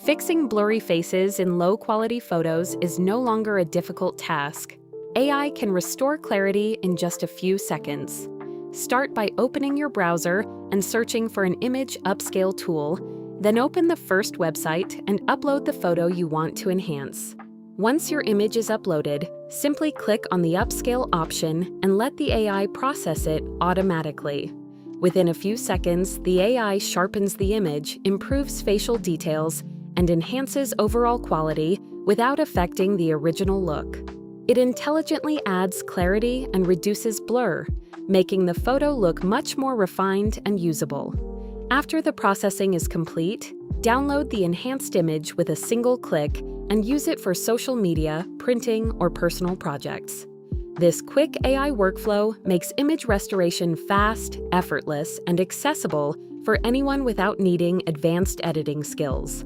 Fixing blurry faces in low-quality photos is no longer a difficult task. AI can restore clarity in just a few seconds. Start by opening your browser and searching for an image upscale tool, then open the first website and upload the photo you want to enhance. Once your image is uploaded, simply click on the upscale option and let the AI process it automatically. Within a few seconds, the AI sharpens the image, improves facial details, and enhances overall quality without affecting the original look. It intelligently adds clarity and reduces blur, making the photo look much more refined and usable. After the processing is complete, download the enhanced image with a single click and use it for social media, printing, or personal projects. This quick AI workflow makes image restoration fast, effortless, and accessible for anyone without needing advanced editing skills.